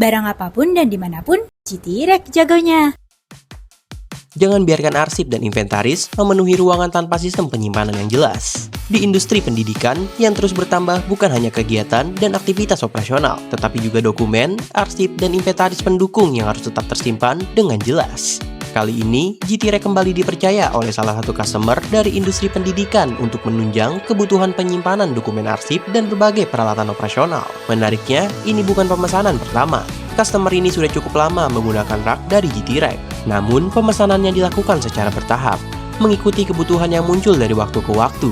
Barang apapun dan dimanapun, GT-Rack jagonya. Jangan biarkan arsip dan inventaris memenuhi ruangan tanpa sistem penyimpanan yang jelas. Di industri pendidikan yang terus bertambah bukan hanya kegiatan dan aktivitas operasional, tetapi juga dokumen, arsip, dan inventaris pendukung yang harus tetap tersimpan dengan jelas. Kali ini, GT-Rack kembali dipercaya oleh salah satu customer dari industri pendidikan untuk menunjang kebutuhan penyimpanan dokumen arsip dan berbagai peralatan operasional. Menariknya, ini bukan pemesanan pertama. Customer ini sudah cukup lama menggunakan rak dari GT-Rack. Namun, pemesanannya dilakukan secara bertahap, mengikuti kebutuhan yang muncul dari waktu ke waktu.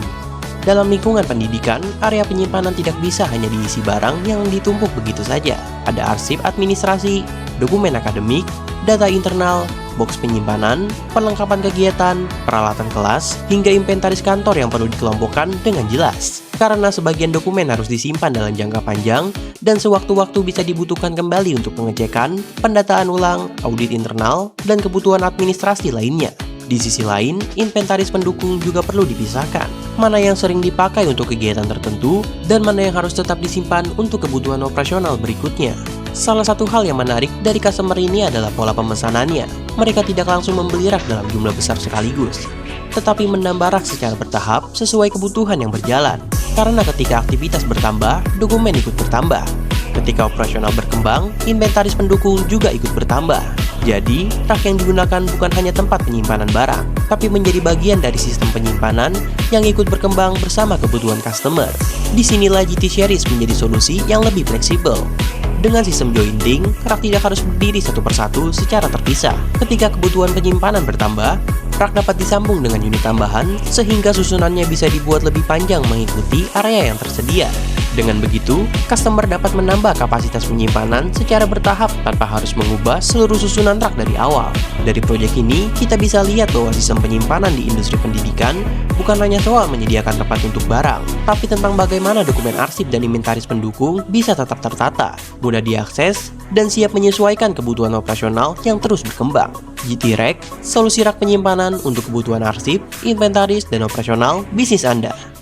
Dalam lingkungan pendidikan, area penyimpanan tidak bisa hanya diisi barang yang ditumpuk begitu saja. Ada arsip administrasi, dokumen akademik, data internal, box penyimpanan, perlengkapan kegiatan, peralatan kelas, hingga inventaris kantor yang perlu dikelompokkan dengan jelas. Karena sebagian dokumen harus disimpan dalam jangka panjang dan sewaktu-waktu bisa dibutuhkan kembali untuk pengecekan, pendataan ulang, audit internal, dan kebutuhan administrasi lainnya. Di sisi lain, inventaris pendukung juga perlu dipisahkan. Mana yang sering dipakai untuk kegiatan tertentu dan mana yang harus tetap disimpan untuk kebutuhan operasional berikutnya. Salah satu hal yang menarik dari customer ini adalah pola pemesanannya. Mereka tidak langsung membeli rak dalam jumlah besar sekaligus, tetapi menambah rak secara bertahap sesuai kebutuhan yang berjalan. Karena ketika aktivitas bertambah, dokumen ikut bertambah. Ketika operasional berkembang, inventaris pendukung juga ikut bertambah. Jadi, rak yang digunakan bukan hanya tempat penyimpanan barang, tapi menjadi bagian dari sistem penyimpanan yang ikut berkembang bersama kebutuhan customer. Disinilah GT Series menjadi solusi yang lebih fleksibel. Dengan sistem jointing, rak tidak harus berdiri satu persatu secara terpisah. Ketika kebutuhan penyimpanan bertambah, rak dapat disambung dengan unit tambahan sehingga susunannya bisa dibuat lebih panjang mengikuti area yang tersedia. Dengan begitu, customer dapat menambah kapasitas penyimpanan secara bertahap tanpa harus mengubah seluruh susunan rak dari awal. Dari proyek ini, kita bisa lihat bahwa sistem penyimpanan di industri pendidikan bukan hanya soal menyediakan tempat untuk barang, tapi tentang bagaimana dokumen arsip dan inventaris pendukung bisa tetap tertata, mudah diakses, dan siap menyesuaikan kebutuhan operasional yang terus berkembang. GT-Rack, solusi rak penyimpanan untuk kebutuhan arsip, inventaris, dan operasional bisnis Anda.